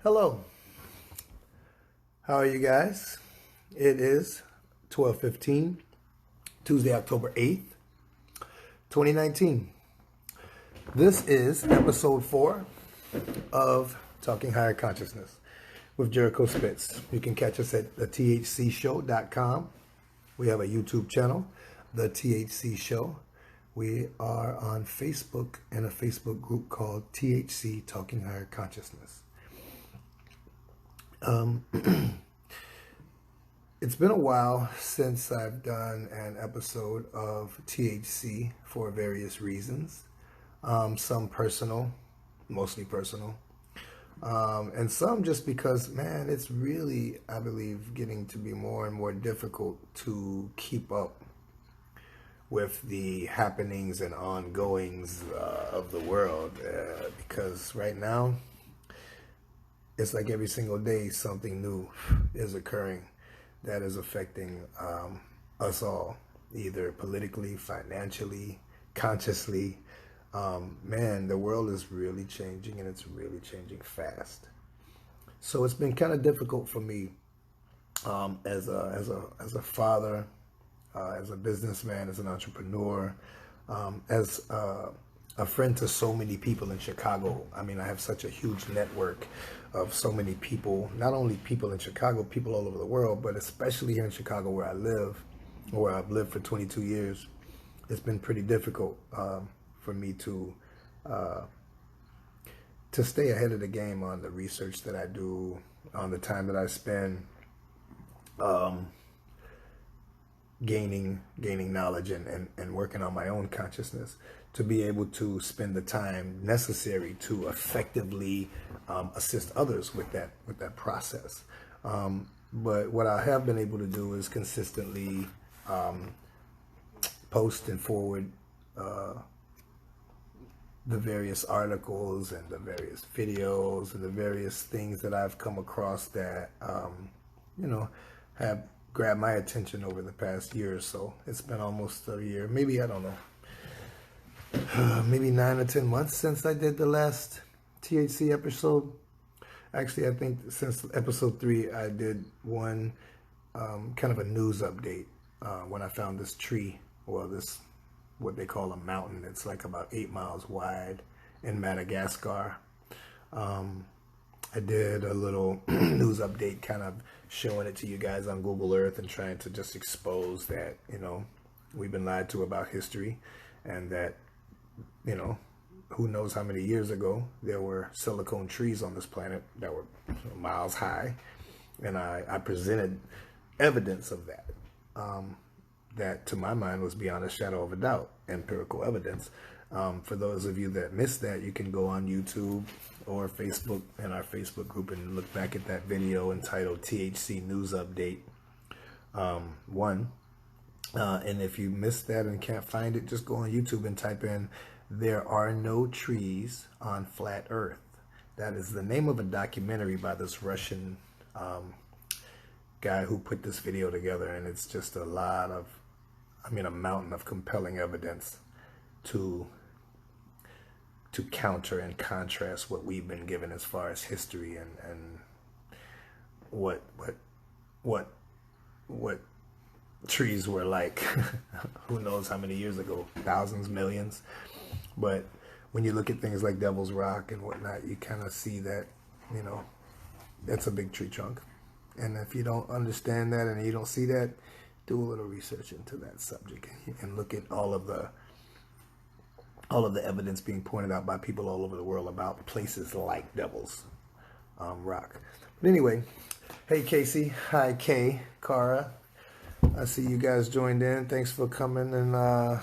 Hello. How are you guys? It is 12:15, Tuesday, October 8th, 2019. This is episode 4 of Talking Higher Consciousness with Jericho Spitz. You can catch us at the THCSHOW.com. We have a YouTube channel, the THC Show. We are on Facebook in a Facebook group called THC Talking Higher Consciousness. It's been a while since I've done an episode of THC for various reasons. Some personal, mostly personal, and some just because, man, it's really, I believe, getting to be more and more difficult to keep up with the happenings and ongoings of the world, because right now, it's like every single day something new is occurring that is affecting us all, either politically, financially, consciously. Man, the world is really changing, and it's really changing fast. So it's been kind of difficult for me as a father, as a businessman, as an entrepreneur, as a friend to so many people in Chicago. I mean, I have such a huge network of so many people, not only people in Chicago, people all over the world, but especially here in Chicago where I live, or where I've lived for 22 years. It's been pretty difficult for me to stay ahead of the game on the research that I do, on the time that I spend gaining knowledge and working on my own consciousness, to be able to spend the time necessary to effectively assist others with that process. But what I have been able to do is consistently post and forward the various articles and the various videos and the various things that I've come across that have grabbed my attention over the past year or so. It's been almost a year, maybe, I don't know, maybe 9 or 10 months since I did the last THC episode. Actually, I think since episode 3, I did one kind of a news update when I found this tree, well, this, what they call a mountain. It's like about 8 miles wide in Madagascar. I did a little news update kind of showing it to you guys on Google Earth and trying to just expose that, we've been lied to about history, and that, who knows how many years ago there were silicone trees on this planet that were miles high. And I presented evidence of that, that to my mind was beyond a shadow of a doubt, empirical evidence. For those of you that missed that, you can go on YouTube or Facebook in our Facebook group and look back at that video entitled THC News Update 1. And if you missed that and can't find it, just go on YouTube and type in "There Are No Trees on Flat Earth." That is the name of a documentary by this Russian guy who put this video together. And it's just a mountain of compelling evidence to counter and contrast what we've been given as far as history and what trees were like who knows how many years ago, thousands, millions. But when you look at things like Devil's Rock and whatnot, you kind of see that, that's a big tree trunk. And if you don't understand that and you don't see that, do a little research into that subject and look at all of the evidence being pointed out by people all over the world about places like Devil's Rock. But anyway, hey Casey, hi Kay, Cara, I see you guys joined in. Thanks for coming, and I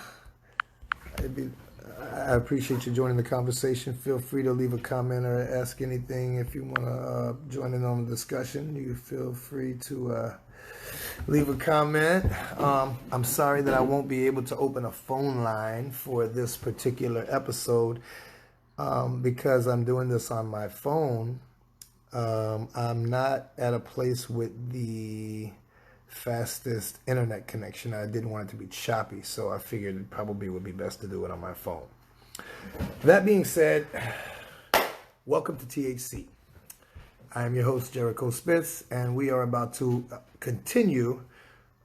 appreciate you joining the conversation. Feel free to leave a comment or ask anything. If you want to join in on the discussion, you feel free to leave a comment. I'm sorry that I won't be able to open a phone line for this particular episode because I'm doing this on my phone. I'm not at a place with the fastest internet connection. I didn't want it to be choppy, so I figured it probably would be best to do it on my phone. That being said, welcome to THC. I am your host, Jericho Spitz, and we are about to continue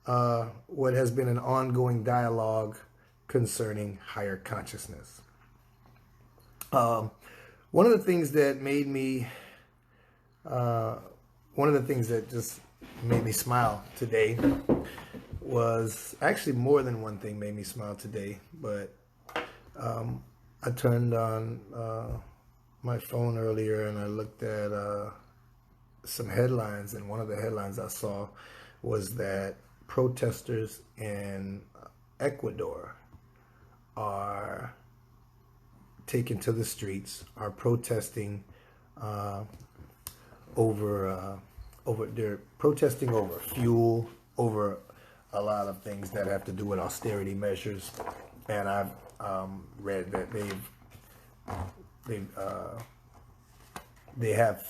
what has been an ongoing dialogue concerning higher consciousness. One of the things that made me, one of the things that just made me smile today was actually more than one thing made me smile today, but I turned on my phone earlier and I looked at some headlines, and one of the headlines I saw was that protesters in Ecuador are taken to the streets, are protesting they're protesting over fuel, over a lot of things that have to do with austerity measures, and I've read that they have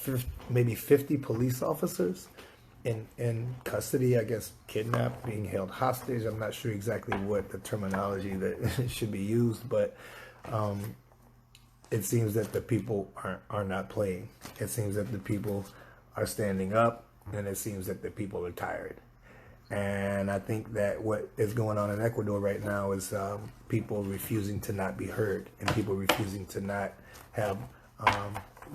maybe 50 police officers in custody, I guess kidnapped, being held hostage. I'm not sure exactly what the terminology that should be used, but it seems that the people are not playing. It seems that the people are standing up, and it seems that the people are tired. And I think that what is going on in Ecuador right now is people refusing to not be heard, and people refusing to not have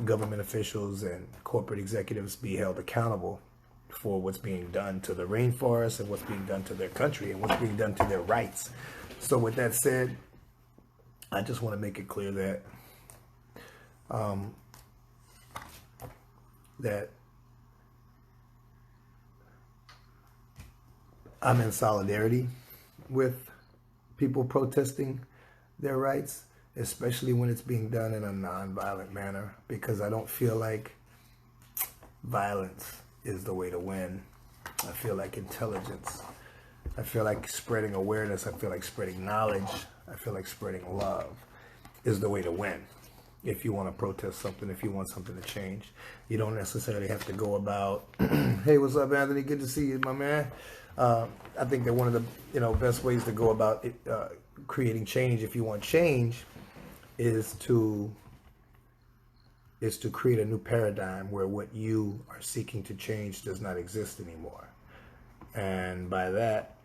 government officials and corporate executives be held accountable for what's being done to the rainforest and what's being done to their country and what's being done to their rights. So with that said, I just want to make it clear that that I'm in solidarity with people protesting their rights, especially when it's being done in a non-violent manner, because I don't feel like violence is the way to win. I feel like intelligence. I feel like spreading awareness. I feel like spreading knowledge. I feel like spreading love is the way to win. If you want to protest something, if you want something to change, you don't necessarily have to go about, hey, what's up, Anthony? Good to see you, my man. I think that one of the best ways to go about creating change, if you want change, is to create a new paradigm where what you are seeking to change does not exist anymore. And by that,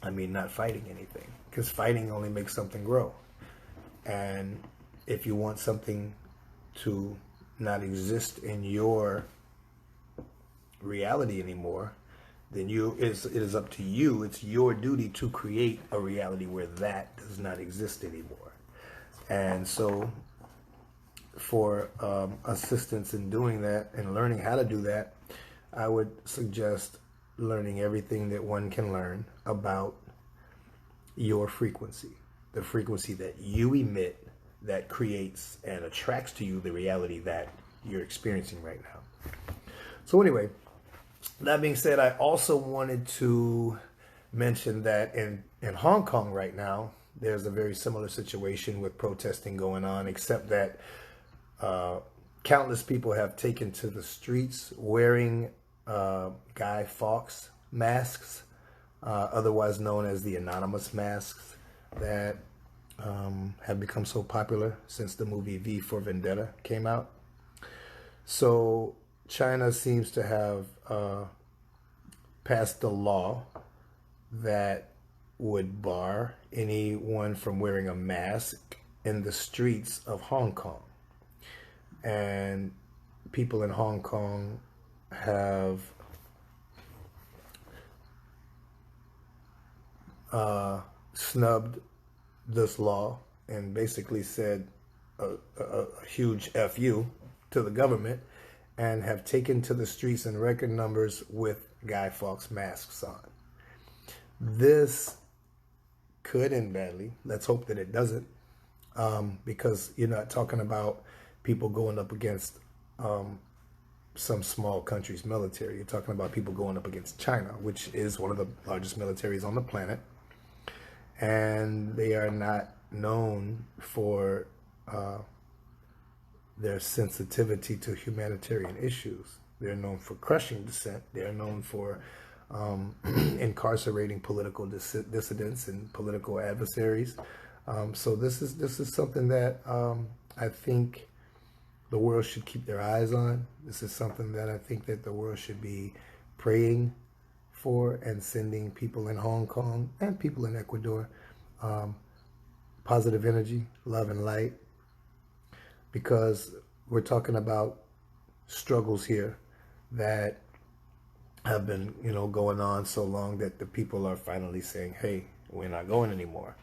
I mean not fighting anything, because fighting only makes something grow. And if you want something to not exist in your reality anymore, then it is up to you. It's your duty to create a reality where that does not exist anymore. And so for assistance in doing that and learning how to do that, I would suggest learning everything that one can learn about your frequency, the frequency that you emit that creates and attracts to you the reality that you're experiencing right now. So anyway, that being said, I also wanted to mention that in Hong Kong right now, there's a very similar situation with protesting going on, except that countless people have taken to the streets wearing Guy Fawkes masks, otherwise known as the anonymous masks, that have become so popular since the movie V for Vendetta came out. So China seems to have passed a law that would bar anyone from wearing a mask in the streets of Hong Kong. And people in Hong Kong have snubbed this law and basically said a huge FU to the government, and have taken to the streets in record numbers with Guy Fawkes masks on. This could end badly. Let's hope that it doesn't, because you're not talking about people going up against some small country's military. You're talking about people going up against China, which is one of the largest militaries on the planet, and they are not known for their sensitivity to humanitarian issues. They're known for crushing dissent. They're known for incarcerating political dissidents and political adversaries. So this is something that I think the world should keep their eyes on. This is something that I think that the world should be praying for and sending people in Hong Kong and people in Ecuador positive energy, love, and light, because we're talking about struggles here that have been, going on so long that the people are finally saying, hey, we're not going anymore.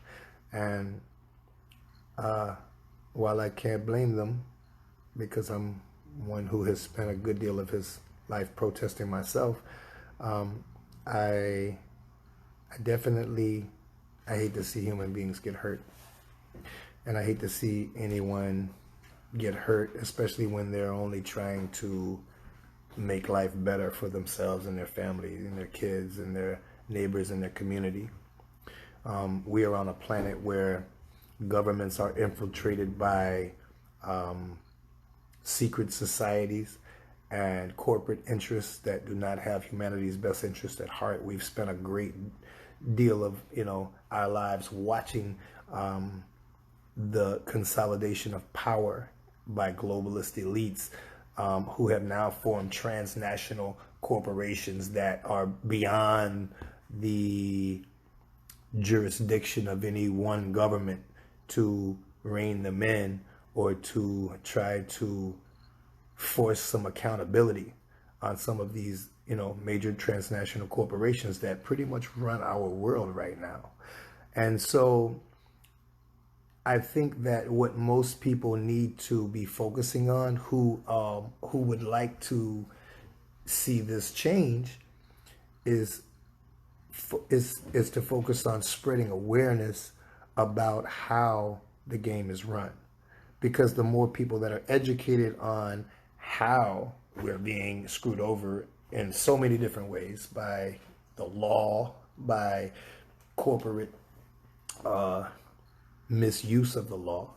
And while I can't blame them, because I'm one who has spent a good deal of his life protesting myself, I definitely, I hate to see human beings get hurt. And I hate to see anyone get hurt, especially when they're only trying to make life better for themselves and their family and their kids and their neighbors and their community. We are on a planet where governments are infiltrated by secret societies and corporate interests that do not have humanity's best interest at heart. We've spent a great deal of, our lives watching the consolidation of power by globalist elites who have now formed transnational corporations that are beyond the jurisdiction of any one government to rein them in or to try to force some accountability on some of these, major transnational corporations that pretty much run our world right now. And so I think that what most people need to be focusing on, who would like to see this change, is to focus on spreading awareness about how the game is run. Because the more people that are educated on how we're being screwed over in so many different ways by the law, by corporate misuse of the law,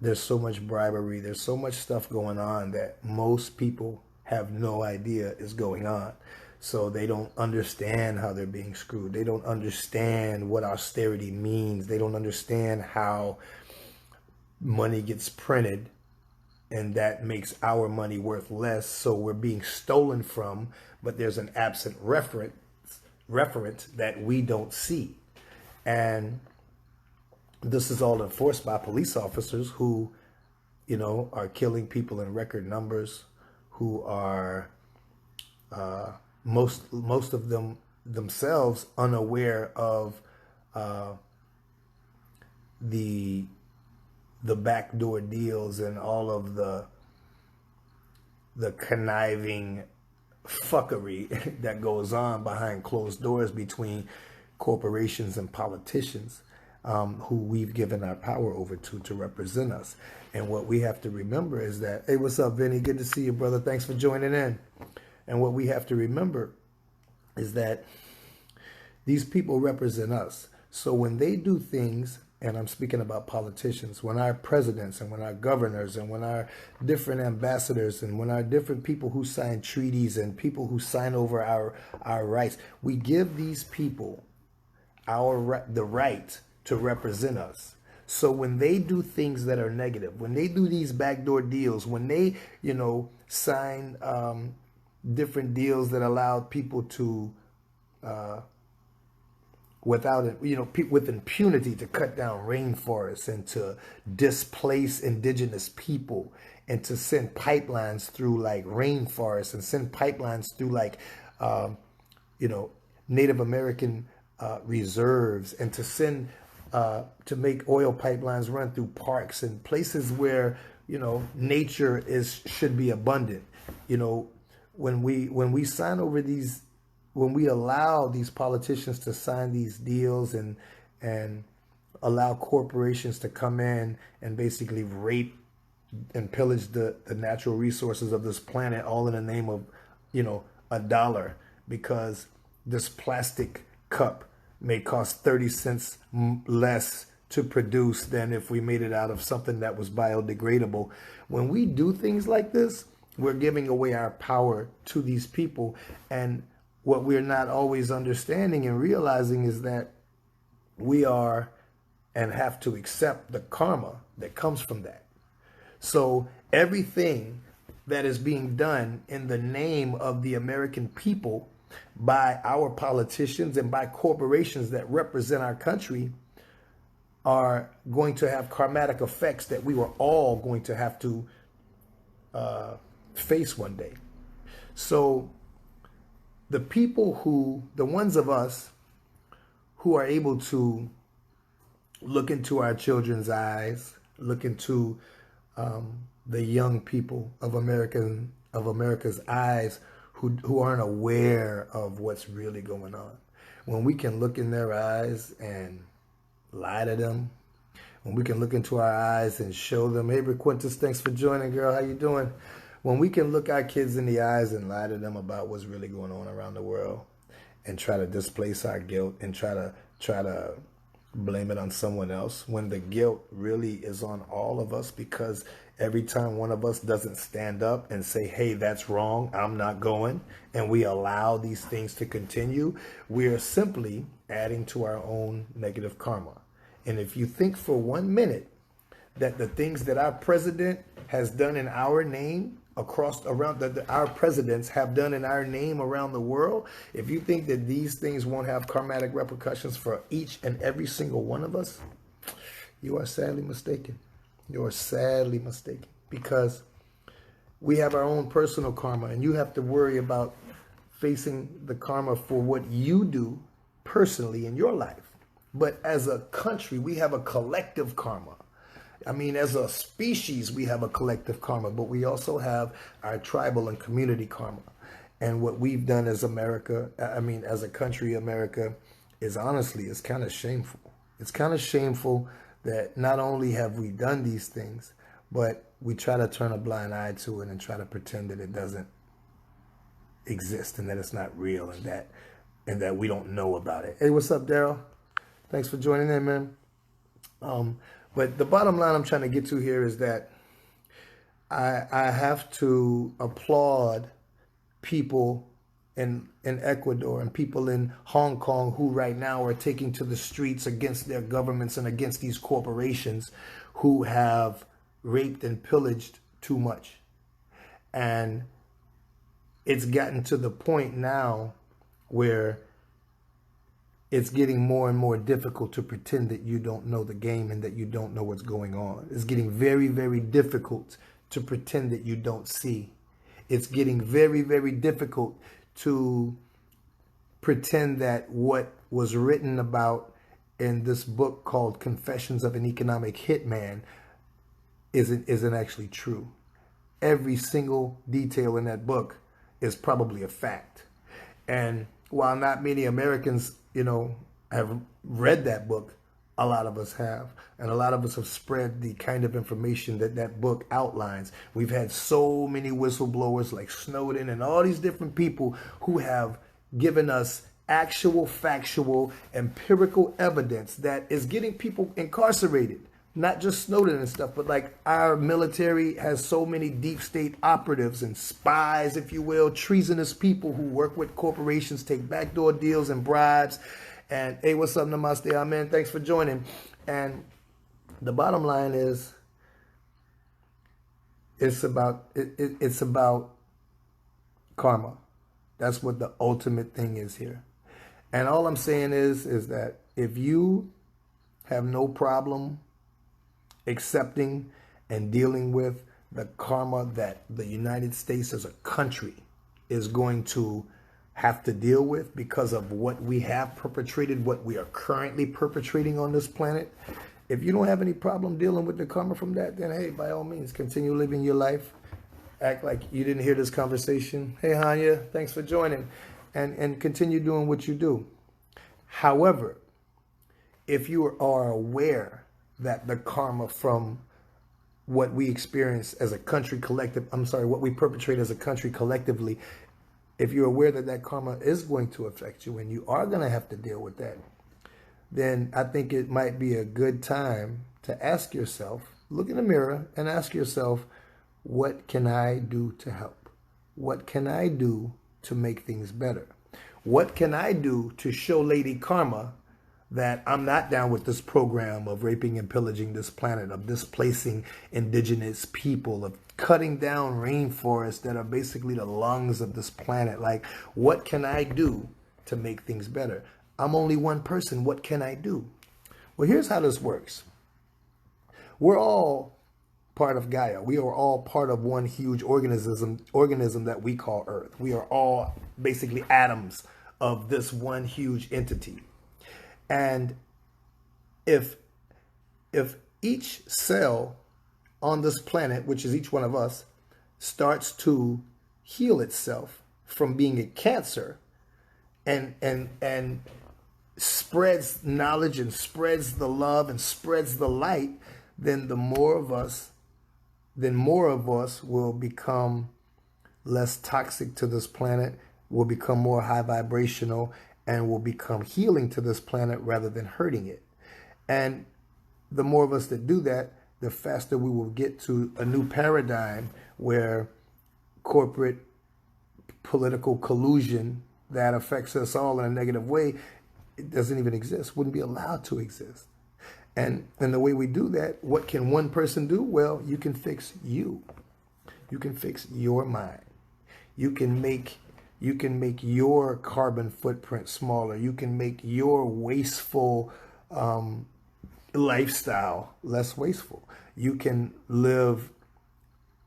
there's so much bribery, there's so much stuff going on that most people have no idea is going on. So they don't understand how they're being screwed. They don't understand what austerity means. They don't understand how money gets printed and that makes our money worth less. So we're being stolen from, but there's an absent referent that we don't see. And this is all enforced by police officers who, are killing people in record numbers, who are most of them themselves unaware of the backdoor deals and all of the conniving fuckery that goes on behind closed doors between corporations and politicians who we've given our power over to represent us. And what we have to remember is that, hey, what's up, Vinny? Good to see you, brother. Thanks for joining in. And what we have to remember is that these people represent us. So when they do things, and I'm speaking about politicians, when our presidents and when our governors and when our different ambassadors and when our different people who sign treaties and people who sign over our rights, we give these people the right to represent us. So when they do things that are negative, when they do these backdoor deals, when they, sign different deals that allow people to, with impunity, to cut down rainforests and to displace indigenous people and to send pipelines through like rainforests and send pipelines through like, Native American reserves and to send to make oil pipelines run through parks and places where nature should be abundant. When we sign over these, when we allow these politicians to sign these deals and allow corporations to come in and basically rape and pillage the natural resources of this planet, all in the name of $1, because this plastic cup may cost 30 cents less to produce than if we made it out of something that was biodegradable. When we do things like this, we're giving away our power to these people. And what we're not always understanding and realizing is that we are and have to accept the karma that comes from that. So everything that is being done in the name of the American people by our politicians and by corporations that represent our country are going to have karmatic effects that we were all going to have to face one day. So the ones of us who are able to look into our children's eyes, look into the young people of America's eyes who aren't aware of what's really going on. When we can look in their eyes and lie to them, when we can look into our eyes and show them, hey, Requintus, thanks for joining, girl. How you doing? When we can look our kids in the eyes and lie to them about what's really going on around the world and try to displace our guilt and try to blame it on someone else, when the guilt really is on all of us, because every time one of us doesn't stand up and say, hey, that's wrong, I'm not going, and we allow these things to continue, we are simply adding to our own negative karma. And if you think for 1 minute that the things that our president has done in our name our presidents have done in our name around the world, if you think that these things won't have karmatic repercussions for each and every single one of us, you are sadly mistaken. You are sadly mistaken, because we have our own personal karma, and you have to worry about facing the karma for what you do personally in your life. But as a country, we have a collective karma. I mean, as a species, we have a collective karma, but we also have our tribal and community karma. And what we've done as America, as a country, America, is honestly, it's kind of shameful. It's kind of shameful that not only have we done these things, but we try to turn a blind eye to it and try to pretend that it doesn't exist and that it's not real and that we don't know about it. Hey, what's up, Daryl? Thanks for joining in, man. But the bottom line I'm trying to get to here is that I have to applaud people in Ecuador and people in Hong Kong who right now are taking to the streets against their governments and against these corporations who have raped and pillaged too much. And it's gotten to the point now where it's getting more and more difficult to pretend that you don't know the game and that you don't know what's going on. It's getting very, very difficult to pretend that you don't see. It's getting very, very difficult to pretend that what was written about in this book called Confessions of an Economic Hitman isn't actually true. Every single detail in that book is probably a fact. And while not many Americans, have read that book, a lot of us have. And a lot of us have spread the kind of information that book outlines. We've had so many whistleblowers like Snowden and all these different people who have given us actual, factual, empirical evidence that is getting people incarcerated. Not just Snowden and stuff, but like our military has so many deep state operatives and spies, if you will, treasonous people who work with corporations, take backdoor deals and bribes. And hey, what's up, Namaste, Amen. Thanks for joining. And the bottom line is, it's about karma. That's what the ultimate thing is here. And all I'm saying is that if you have no problem accepting and dealing with the karma that the United States as a country is going to have to deal with because of what we have perpetrated, what we are currently perpetrating on this planet. If you don't have any problem dealing with the karma from that, then hey, by all means, continue living your life. Act like you didn't hear this conversation. Hey, Hanya, thanks for joining. And continue doing what you do. However, if you are aware that the karma from what we experience as a country what we perpetrate as a country collectively, if you're aware that karma is going to affect you and you are going to have to deal with that, then I think it might be a good time to ask yourself, look in the mirror and ask yourself, what can I do to help? What can I do to make things better? What can I do to show Lady Karma that I'm not down with this program of raping and pillaging this planet, of displacing indigenous people, of cutting down rainforests that are basically the lungs of this planet. Like, what can I do to make things better? I'm only one person. What can I do? Well, here's how this works. We're all part of Gaia. We are all part of one huge organism that we call Earth. We are all basically atoms of this one huge entity. And if each cell on this planet, which is each one of us, starts to heal itself from being a cancer and spreads knowledge and spreads the love and spreads the light, then more of us will become less toxic to this planet, will become more high vibrational, and will become healing to this planet rather than hurting it. And the more of us that do that, the faster we will get to a new paradigm where corporate political collusion that affects us all in a negative way, it doesn't even exist, wouldn't be allowed to exist. And the way we do that, what can one person do? Well, you can fix you. You can fix your mind. You can make your carbon footprint smaller. You can make your wasteful lifestyle less wasteful. You can live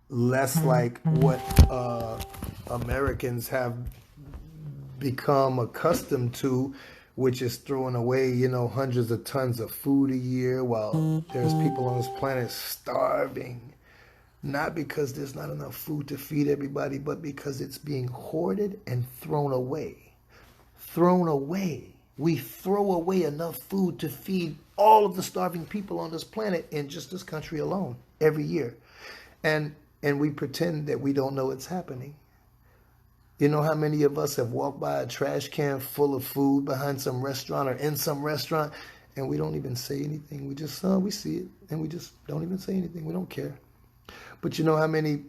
less like what Americans have become accustomed to, which is throwing away, hundreds of tons of food a year while there's people on this planet starving. Not because there's not enough food to feed everybody, but because it's being hoarded and thrown away. Thrown away. We throw away enough food to feed all of the starving people on this planet in just this country alone every year. And we pretend that we don't know it's happening. You know how many of us have walked by a trash can full of food behind some restaurant or in some restaurant, and we don't even say anything. We just, we see it, and we just don't even say anything. We don't care. But you know how many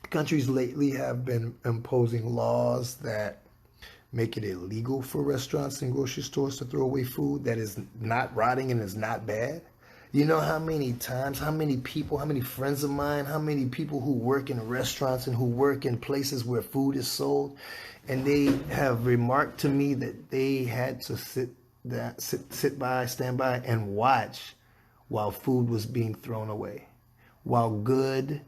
countries lately have been imposing laws that make it illegal for restaurants and grocery stores to throw away food that is not rotting and is not bad? You know how many times, how many people, how many friends of mine, how many people who work in restaurants and who work in places where food is sold, and they have remarked to me that they had to stand by and watch while food was being thrown away, while good,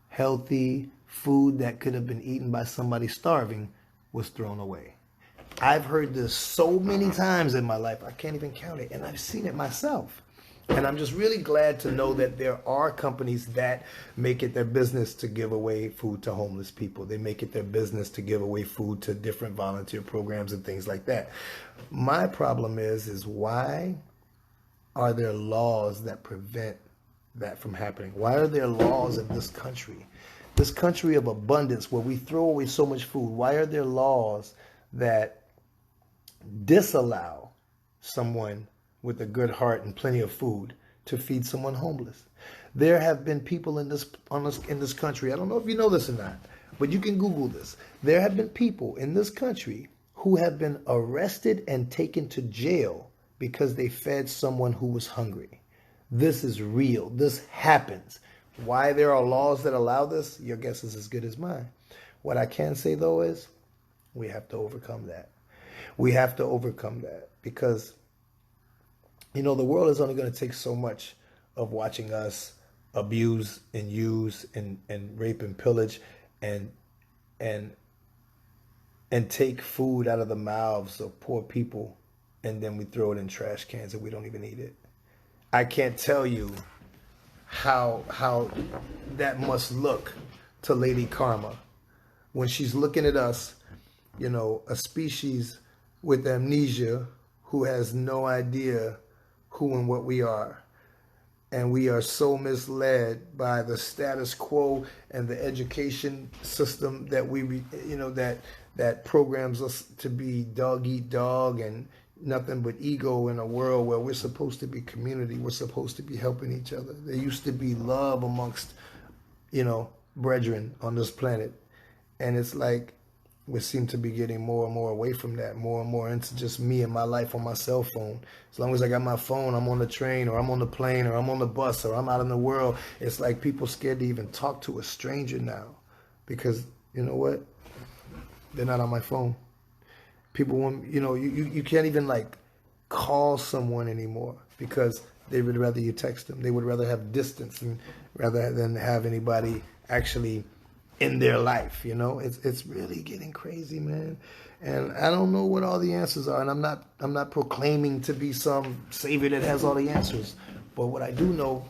healthy food that could have been eaten by somebody starving was thrown away. I've heard this so many times in my life, I can't even count it, and I've seen it myself. And I'm just really glad to know that there are companies that make it their business to give away food to homeless people. They make it their business to give away food to different volunteer programs and things like that. My problem is why are there laws that prevent that from happening? Why are there laws in this country of abundance where we throw away so much food? Why are there laws that disallow someone with a good heart and plenty of food to feed someone homeless? There have been people in this country, I don't know if you know this or not, but you can Google this. There have been people in this country who have been arrested and taken to jail because they fed someone who was hungry. This is real. This happens. Why there are laws that allow this, your guess is as good as mine. What I can say, though, is we have to overcome that. We have to overcome that because, the world is only going to take so much of watching us abuse and use and rape and pillage and take food out of the mouths of poor people, and then we throw it in trash cans and we don't even eat it. I can't tell you how that must look to Lady Karma when she's looking at us, a species with amnesia who has no idea who and what we are. And we are so misled by the status quo and the education system that that programs us to be dog eat dog and nothing but ego in a world where we're supposed to be community. We're supposed to be helping each other. There used to be love amongst, brethren on this planet. And it's like we seem to be getting more and more away from that, more and more into just me and my life on my cell phone. As long as I got my phone, I'm on the train or I'm on the plane or I'm on the bus or I'm out in the world. It's like people scared to even talk to a stranger now because, you know what? They're not on my phone. People want, you can't even like call someone anymore because they would rather you text them. They would rather have distance and rather than have anybody actually in their life. It's really getting crazy, man. And I don't know what all the answers are. And I'm not proclaiming to be some savior that has all the answers. But what I do know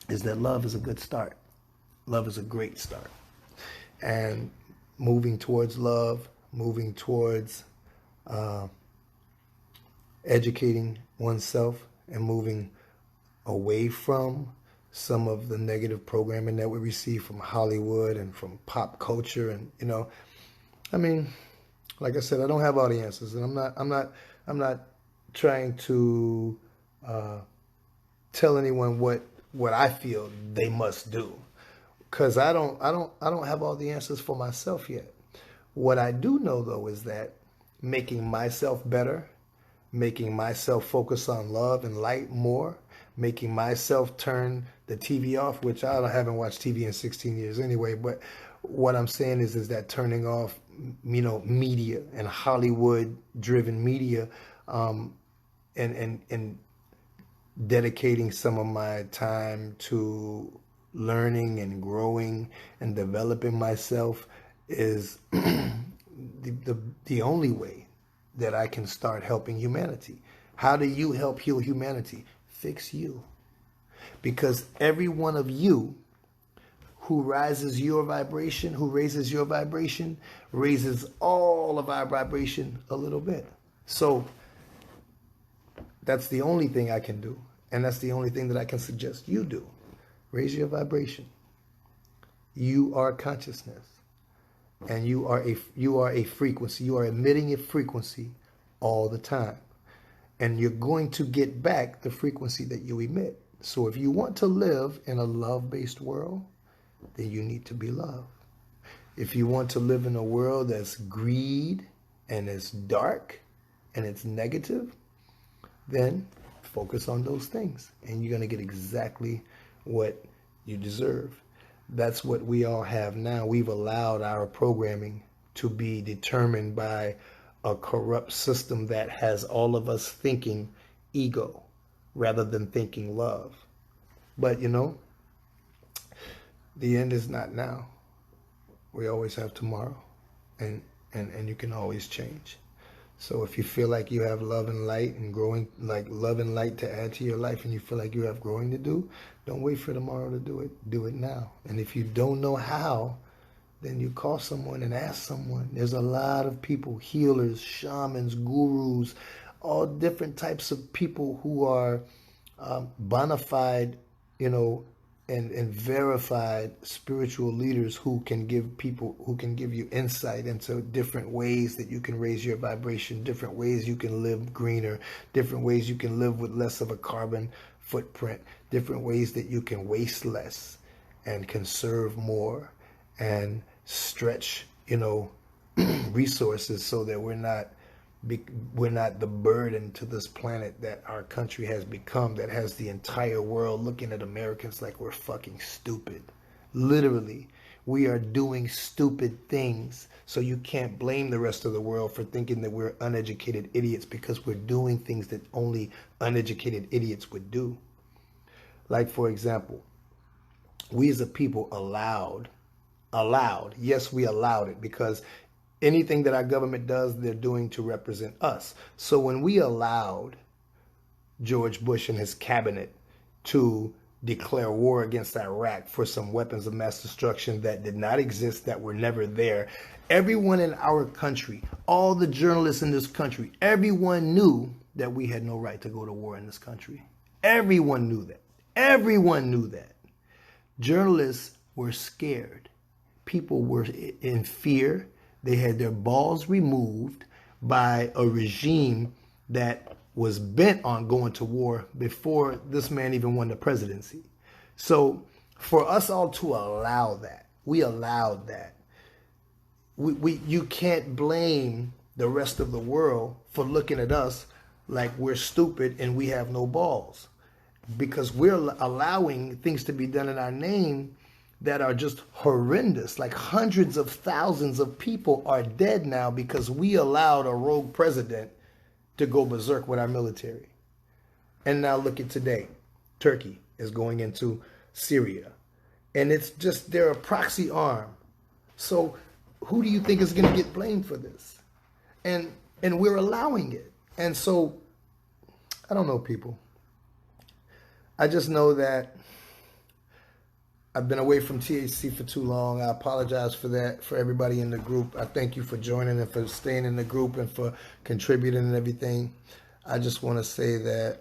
is that love is a good start. Love is a great start. And moving towards love, moving towards educating oneself and moving away from some of the negative programming that we receive from Hollywood and from pop culture. And, I mean, like I said, I don't have all the answers, and I'm not trying to tell anyone what I feel they must do, because I don't have all the answers for myself yet. What I do know though is that making myself better, making myself focus on love and light more, making myself turn the TV off, which I haven't watched TV in 16 years anyway, but what I'm saying is that turning off, media and Hollywood-driven media, and dedicating some of my time to learning and growing and developing myself is the only way that I can start helping humanity. How do you help heal humanity? Fix you. Because every one of you who raises your vibration, raises all of our vibration a little bit. So that's the only thing I can do. And that's the only thing that I can suggest you do. Raise your vibration. You are consciousness. And you are a frequency. You are emitting a frequency all the time. And you're going to get back the frequency that you emit. So if you want to live in a love-based world, then you need to be love. If you want to live in a world that's greed and it's dark and it's negative, then focus on those things and you're going to get exactly what you deserve. That's what we all have now. We've allowed our programming to be determined by a corrupt system that has all of us thinking ego rather than thinking love. But the end is not now. We always have tomorrow, and you can always change. So if you feel like you have love and light and growing, like love and light to add to your life, and you feel like you have growing to do, don't wait for tomorrow to do it. Do it now. And if you don't know how, then you call someone and ask someone. There's a lot of people, healers, shamans, gurus, all different types of people who are bona fide, and verified spiritual leaders who can give you insight into different ways that you can raise your vibration, different ways you can live greener, different ways you can live with less of a carbon footprint, different ways that you can waste less and conserve more and stretch, resources so that we're not the burden to this planet that our country has become, that has the entire world looking at Americans like we're fucking stupid. Literally, we are doing stupid things. So you can't blame the rest of the world for thinking that we're uneducated idiots, because we're doing things that only uneducated idiots would do. Like, for example, we as a people allowed, yes, we allowed it, because anything that our government does, they're doing to represent us. So when we allowed George Bush and his cabinet to declare war against Iraq for some weapons of mass destruction that did not exist, that were never there, everyone in our country, all the journalists in this country, everyone knew that we had no right to go to war in this country. Everyone knew that. Everyone knew that. Journalists were scared. People were in fear. They had their balls removed by a regime that was bent on going to war before this man even won the presidency. So for us all to allow that, we allowed that. you can't blame the rest of the world for looking at us like we're stupid and we have no balls, because we're allowing things to be done in our name that are just horrendous. Like hundreds of thousands of people are dead now because we allowed a rogue president to go berserk with our military. And now look at today. Turkey is going into Syria. And it's just, they're a proxy arm. So who do you think is going to get blamed for this? And we're allowing it. And so, I don't know, people. I just know that I've been away from THC for too long. I apologize for that, for everybody in the group. I thank you for joining and for staying in the group and for contributing and everything. I just want to say that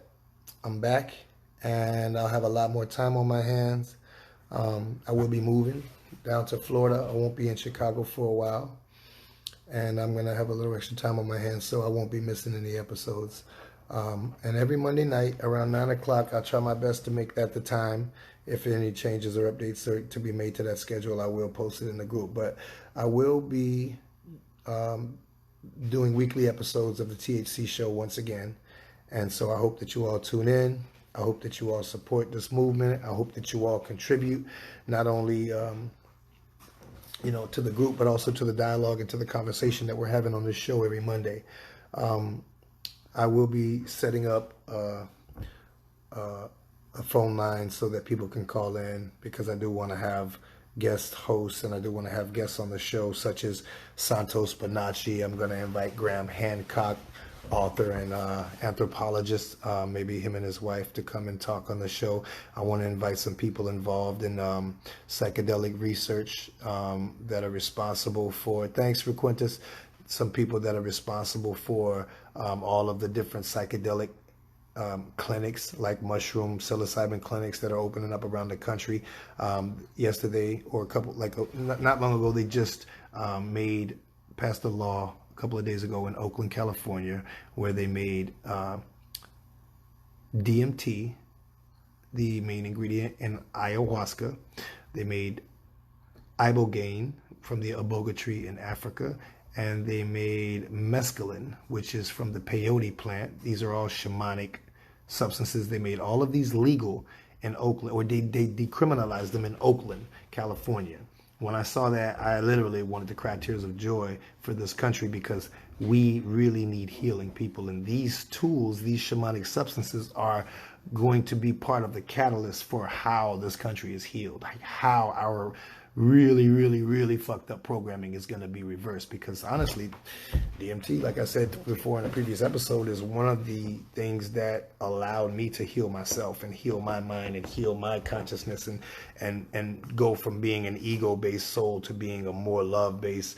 I'm back and I'll have a lot more time on my hands. I will be moving down to Florida. I won't be in Chicago for a while. And I'm going to have a little extra time on my hands, so I won't be missing any episodes. And every Monday night around 9 o'clock, I'll try my best to make that the time. If any changes or updates are to be made to that schedule, I will post it in the group. But I will be doing weekly episodes of the THC Show once again. And so I hope that you all tune in. I hope that you all support this movement. I hope that you all contribute, not only to the group, but also to the dialogue and to the conversation that we're having on this show every Monday. I will be setting up a phone line so that people can call in, because I do want to have guest hosts and I do want to have guests on the show, such as Santos Bonacci. I'm going to invite Graham Hancock, author and anthropologist, maybe him and his wife, to come and talk on the show. I want to invite some people involved in psychedelic research that are responsible for, thanks for Quintus, some people that are responsible for all of the different psychedelic clinics, like mushroom psilocybin clinics that are opening up around the country. Yesterday, or not long ago, they just passed a law a couple of days ago in Oakland, California, where they made DMT the main ingredient in ayahuasca. They made ibogaine from the iboga tree in Africa, and they made mescaline, which is from the peyote plant. These are all shamanic substances. They made all of these legal in Oakland, or they decriminalized them in Oakland, California. When I saw that, I literally wanted to cry tears of joy for this country, because we really need healing, people. And these tools, these shamanic substances, are going to be part of the catalyst for how this country is healed, like how our really, really, really fucked up programming is going to be reversed. Because honestly, DMT, like I said before in a previous episode, is one of the things that allowed me to heal myself and heal my mind and heal my consciousness and go from being an ego-based soul to being a more love-based,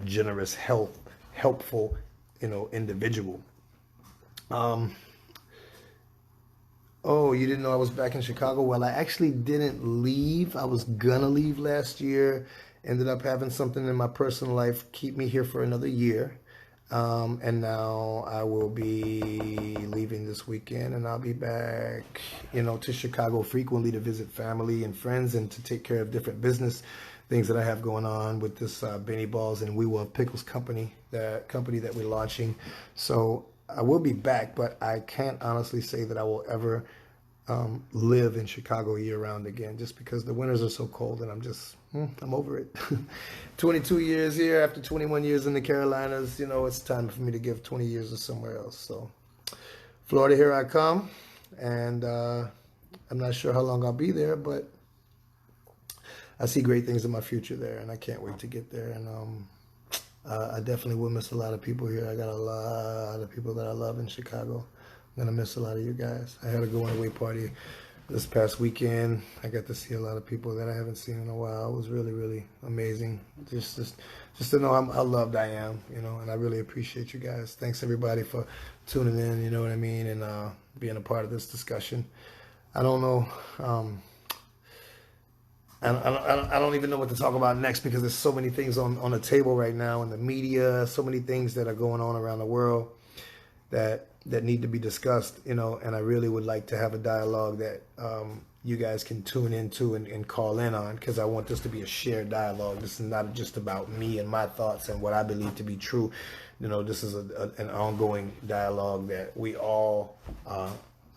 generous, helpful, individual. Oh, you didn't know I was back in Chicago? Well, I actually didn't leave. I was gonna leave last year. Ended up having something in my personal life keep me here for another year. And now I will be leaving this weekend, and I'll be back, to Chicago frequently to visit family and friends and to take care of different business things that I have going on with this Benny Balls and We Love Pickles company, that we're launching. So I will be back, but I can't honestly say that I will ever live in Chicago year-round again, just because the winters are so cold, and I'm over it. 22 years here after 21 years in the Carolinas, it's time for me to give 20 years to somewhere else. So Florida, here I come, and I'm not sure how long I'll be there, but I see great things in my future there, and I can't wait to get there. And I definitely will miss a lot of people here. I got a lot of people that I love in Chicago. I'm going to miss a lot of you guys. I had a going away party this past weekend. I got to see a lot of people that I haven't seen in a while. It was really, really amazing. Just to know how loved I am, and I really appreciate you guys. Thanks, everybody, for tuning in, you know what I mean, and being a part of this discussion. I don't know. I don't even know what to talk about next, because there's so many things on the table right now in the media, so many things that are going on around the world that need to be discussed, and I really would like to have a dialogue that you guys can tune into and call in on, because I want this to be a shared dialogue. This is not just about me and my thoughts and what I believe to be true. This is an ongoing dialogue that we all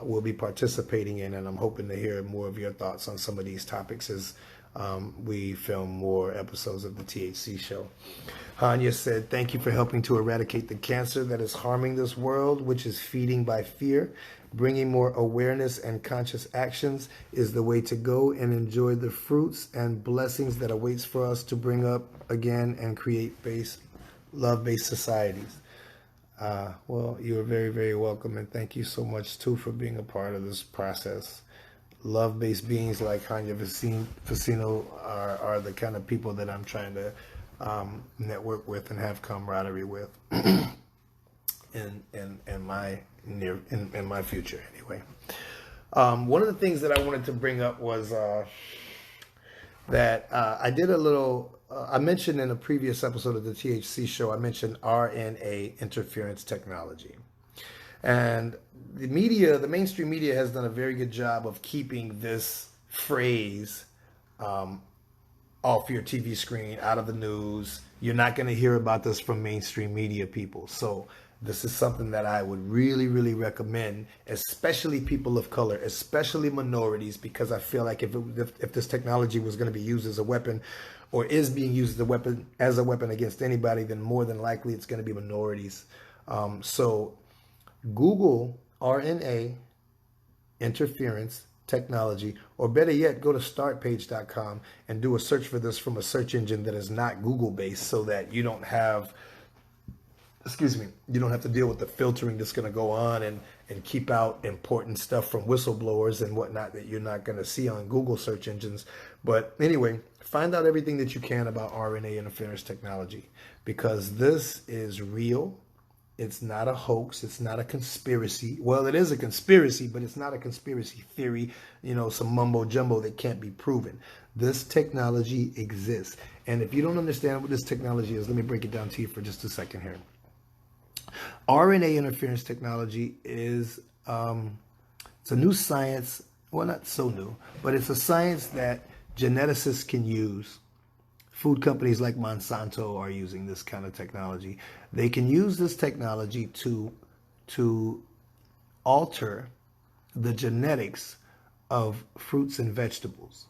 will be participating in, and I'm hoping to hear more of your thoughts on some of these topics as we film more episodes of the THC Show. Hanya said, thank you for helping to eradicate the cancer that is harming this world, which is feeding by fear. Bringing more awareness and conscious actions is the way to go, and enjoy the fruits and blessings that awaits for us to bring up again and create love-based societies. Well, you are very, very welcome, and thank you so much too for being a part of this process. Love-based beings like Hanya Vicino are the kind of people that I'm trying to network with and have camaraderie with in my future anyway. One of the things that I wanted to bring up was that I did a little. I mentioned in a previous episode of the THC Show, I mentioned RNA interference technology, and the mainstream media has done a very good job of keeping this phrase off your TV screen, out of the news. You're not going to hear about this from mainstream media people. So this is something that I would really, really recommend, especially people of color, especially minorities, because I feel like if this technology was going to be used as a weapon, or is being used as a weapon against anybody, then more than likely it's going to be minorities. So Google RNA interference technology, or better yet, go to startpage.com and do a search for this from a search engine that is not Google based, so that you don't have to deal with the filtering that's going to go on and keep out important stuff from whistleblowers and whatnot that you're not going to see on Google search engines. But anyway, find out everything that you can about RNA interference technology, because this is real. It's not a hoax. It's not a conspiracy. Well, it is a conspiracy, but it's not a conspiracy theory, some mumbo jumbo that can't be proven. This technology exists. And if you don't understand what this technology is, let me break it down to you for just a second here. RNA interference technology is it's a new science. Well, not so new, but it's a science that geneticists can use. Food companies like Monsanto are using this kind of technology. They can use this technology to alter the genetics of fruits and vegetables.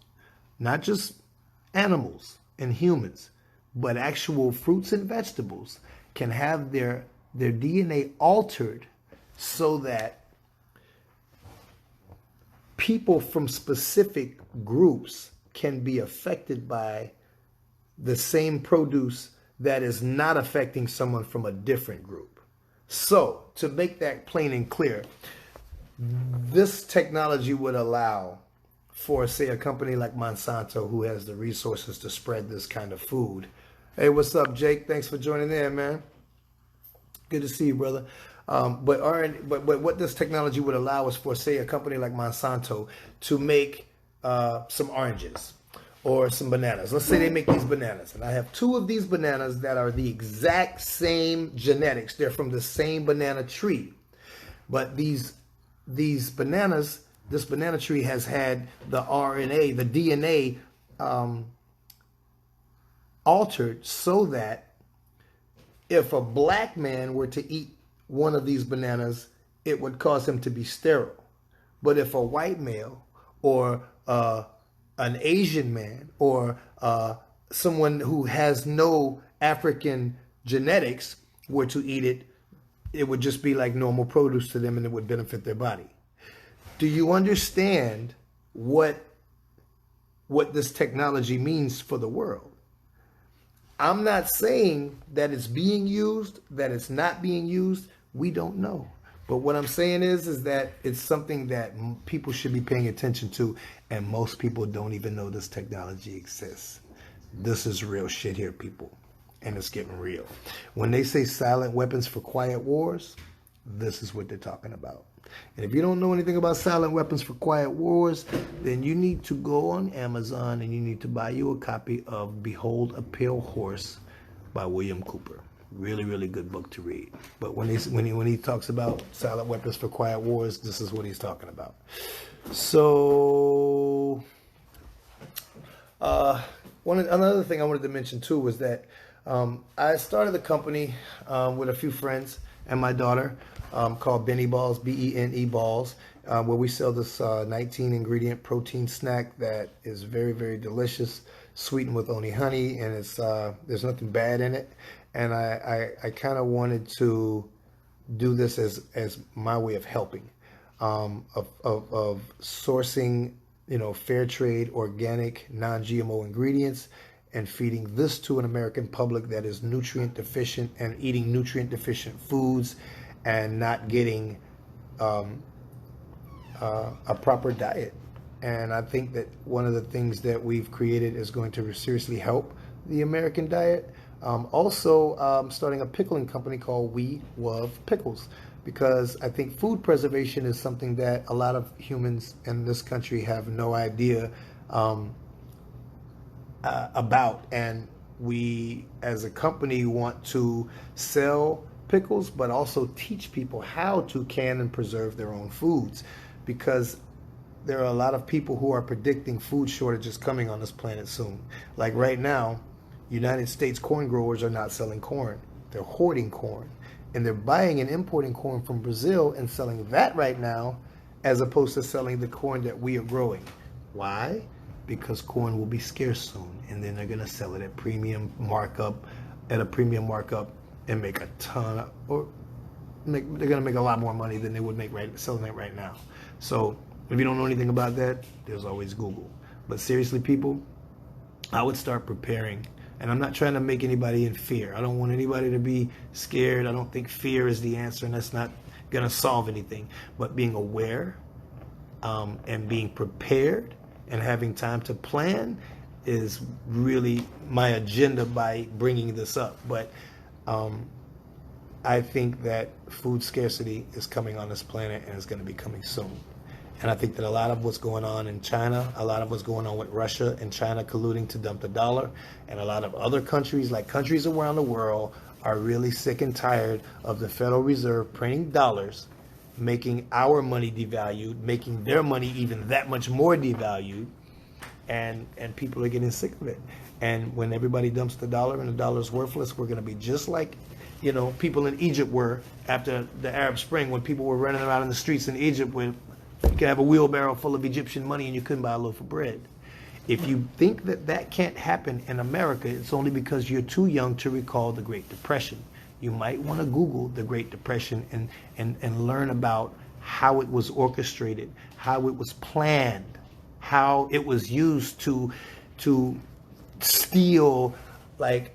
Not just animals and humans, but actual fruits and vegetables can have their DNA altered so that people from specific groups can be affected by the same produce that is not affecting someone from a different group. So, to make that plain and clear, this technology would allow for, say, a company like Monsanto, who has the resources to spread this kind of food. Hey, what's up, Jake? Thanks for joining in, man. Good to see you, brother. But what this technology would allow is for, say, a company like Monsanto to make some oranges or some bananas. Let's say they make these bananas, and I have 2 of these bananas that are the exact same genetics. They're from the same banana tree. But these bananas, this banana tree has had the RNA, the DNA altered so that if a black man were to eat one of these bananas, it would cause him to be sterile. But if a white male or an Asian man or someone who has no African genetics were to eat it, it would just be like normal produce to them, and it would benefit their body. Do you understand what this technology means for the world? I'm not saying that it's being used, that it's not being used. We don't know. But what I'm saying is that it's something that people should be paying attention to, and most people don't even know this technology exists. This is real shit here, people, and it's getting real. When they say silent weapons for quiet wars, this is what they're talking about. And if you don't know anything about silent weapons for quiet wars, then you need to go on Amazon and you need to buy you a copy of Behold a Pale Horse by William Cooper. Really, really good book to read. But when he talks about silent weapons for quiet wars, this is what he's talking about. So, another thing I wanted to mention too was that I started a company with a few friends and my daughter called Benny Balls, Bene Balls, where we sell this 19 ingredient protein snack that is very, very delicious, sweetened with only honey, and it's there's nothing bad in it. And I kind of wanted to do this as my way of helping, of sourcing, fair trade, organic, non-GMO ingredients, and feeding this to an American public that is nutrient deficient and eating nutrient deficient foods and not getting a proper diet. And I think that one of the things that we've created is going to seriously help the American diet. Also, starting a pickling company called We Love Pickles, because I think food preservation is something that a lot of humans in this country have no idea about. And we, as a company, want to sell pickles, but also teach people how to can and preserve their own foods, because there are a lot of people who are predicting food shortages coming on this planet soon. Like right now, United States corn growers are not selling corn. They're hoarding corn. And they're buying and importing corn from Brazil and selling that right now, as opposed to selling the corn that we are growing. Why? Because corn will be scarce soon. And then they're going to sell it at a premium markup, and make a ton of, they're going to make a lot more money than they would make selling it right now. So if you don't know anything about that, there's always Google. But seriously, people, I would start preparing. And I'm not trying to make anybody in fear. I don't want anybody to be scared. I don't think fear is the answer, and that's not going to solve anything. But being aware and being prepared and having time to plan is really my agenda by bringing this up. But I think that food scarcity is coming on this planet, and it's going to be coming soon. And I think that a lot of what's going on in China, a lot of what's going on with Russia and China colluding to dump the dollar, and a lot of other countries, like countries around the world, are really sick and tired of the Federal Reserve printing dollars, making our money devalued, making their money even that much more devalued, and people are getting sick of it. And when everybody dumps the dollar and the dollar's worthless, we're going to be just like, people in Egypt were after the Arab Spring, when people were running around in the streets in Egypt with, you could have a wheelbarrow full of Egyptian money and you couldn't buy a loaf of bread. If you think that that can't happen in America, it's only because you're too young to recall the Great Depression. You might want to Google the Great Depression and learn about how it was orchestrated, how it was planned, how it was used to steal like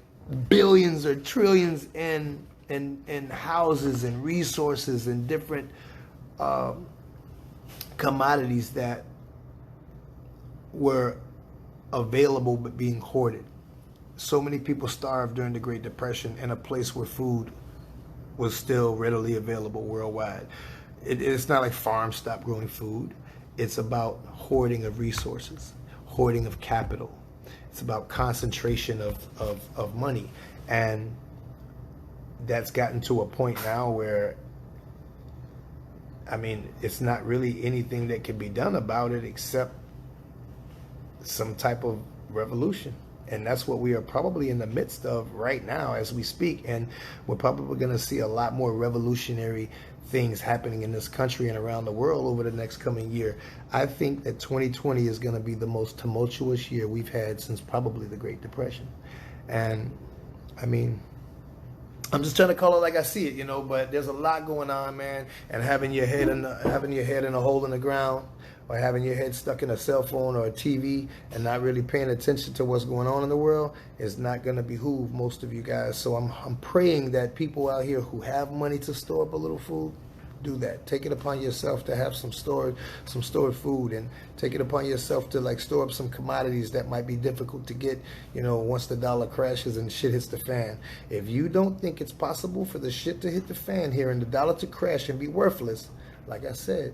billions or trillions in houses and resources and different commodities that were available but being hoarded. So many people starved during the Great Depression in a place where food was still readily available worldwide. It's not like farms stopped growing food. It's about hoarding of resources, hoarding of capital. It's about concentration of money. And that's gotten to a point now where, it's not really anything that can be done about it except some type of revolution. And that's what we are probably in the midst of right now as we speak. And we're probably going to see a lot more revolutionary things happening in this country and around the world over the next coming year. I think that 2020 is going to be the most tumultuous year we've had since probably the Great Depression. And I'm just trying to call it like I see it, but there's a lot going on, man. And having your head in a hole in the ground, or having your head stuck in a cell phone or a TV and not really paying attention to what's going on in the world is not going to behoove most of you guys. So I'm praying that people out here who have money to store up a little food, do that. Take it upon yourself to have some stored food, and take it upon yourself to store up some commodities that might be difficult to get, once the dollar crashes and shit hits the fan. If you don't think it's possible for the shit to hit the fan here and the dollar to crash and be worthless, like I said,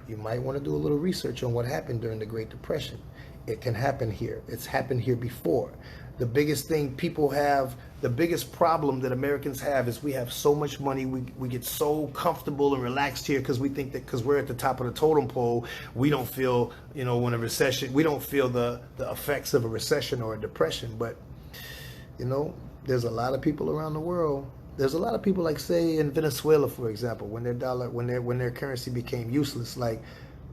you might want to do a little research on what happened during the Great Depression. It can happen here. It's happened here before. The biggest thing people have, the biggest problem that Americans have is we have so much money. We get so comfortable and relaxed here because we think that because we're at the top of the totem pole, we don't feel, when a recession, we don't feel the effects of a recession or a depression. But, there's a lot of people around the world. There's a lot of people, like say in Venezuela, for example, when their currency became useless, like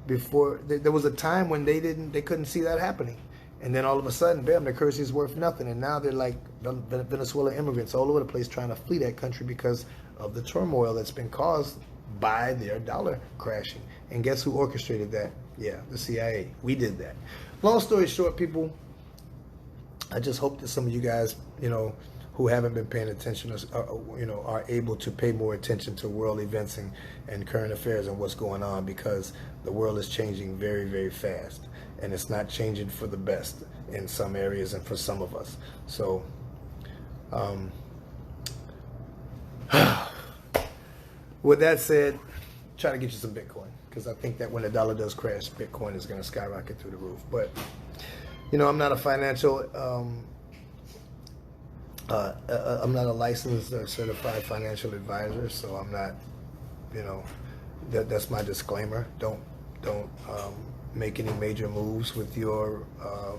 before, there was a time when they couldn't see that happening. And then all of a sudden, bam, their currency is worth nothing. And now they're like Venezuelan immigrants all over the place trying to flee that country because of the turmoil that's been caused by their dollar crashing. And guess who orchestrated that? Yeah, the CIA. We did that. Long story short, people, I just hope that some of you guys, who haven't been paying attention, are able to pay more attention to world events and current affairs and what's going on, because the world is changing very, very fast. And it's not changing for the best in some areas and for some of us. So, with that said, try to get you some Bitcoin, because I think that when the dollar does crash, Bitcoin is going to skyrocket through the roof. But, I'm not a financial, I'm not a licensed or certified financial advisor, so I'm not, that's my disclaimer. Don't make any major moves with your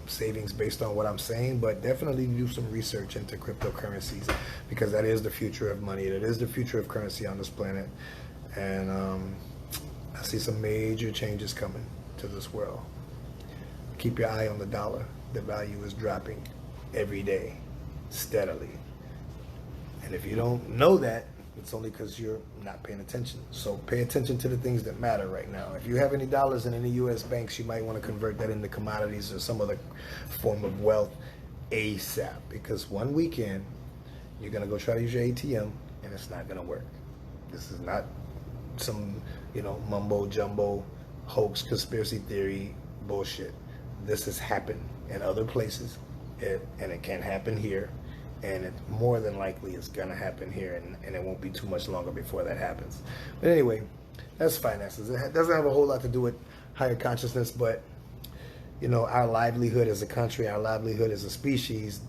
savings based on what I'm saying, but definitely do some research into cryptocurrencies, because that is the future of money. That is the future of currency on this planet. And I see some major changes coming to this world. Keep your eye on the dollar. The value is dropping every day, steadily. And if you don't know that, it's only because you're not paying attention. So pay attention to the things that matter right now. If you have any dollars in any U.S. banks, you might want to convert that into commodities or some other form of wealth ASAP. Because one weekend, you're going to go try to use your ATM, and it's not going to work. This is not some, mumbo jumbo hoax, conspiracy theory bullshit. This has happened in other places, and it can happen here. And it more than likely is going to happen here, and it won't be too much longer before that happens. But anyway, that's finances. It doesn't have a whole lot to do with higher consciousness, but, our livelihood as a country, our livelihood as a species,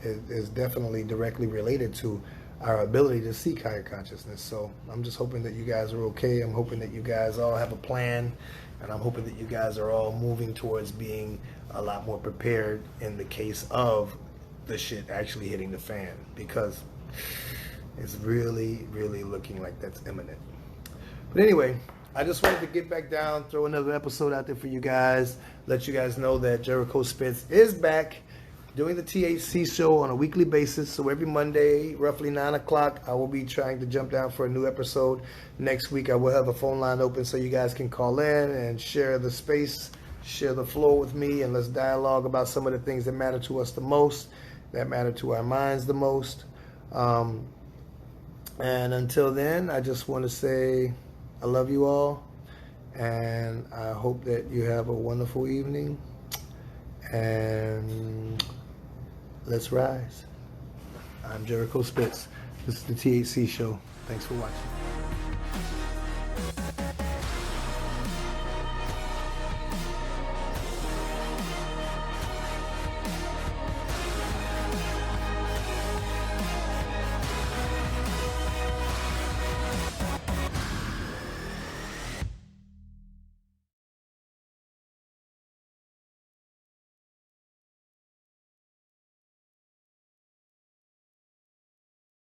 is definitely directly related to our ability to seek higher consciousness. So I'm just hoping that you guys are okay. I'm hoping that you guys all have a plan, and I'm hoping that you guys are all moving towards being a lot more prepared in the case of the shit actually hitting the fan, because it's really, really looking like that's imminent. But anyway, I just wanted to get back down, throw another episode out there for you guys, let you guys know that Jericho Spitz is back doing the THC show on a weekly basis. So every Monday, roughly 9 o'clock, I will be trying to jump down for a new episode. Next week, I will have a phone line open so you guys can call in and share the space, share the floor with me, and let's dialogue about some of the things that matter to us the most, that matter to our minds the most. And until then, I just want to say I love you all, and I hope that you have a wonderful evening, and let's rise. I'm Jericho Spitz. This is the THC Show. Thanks for watching.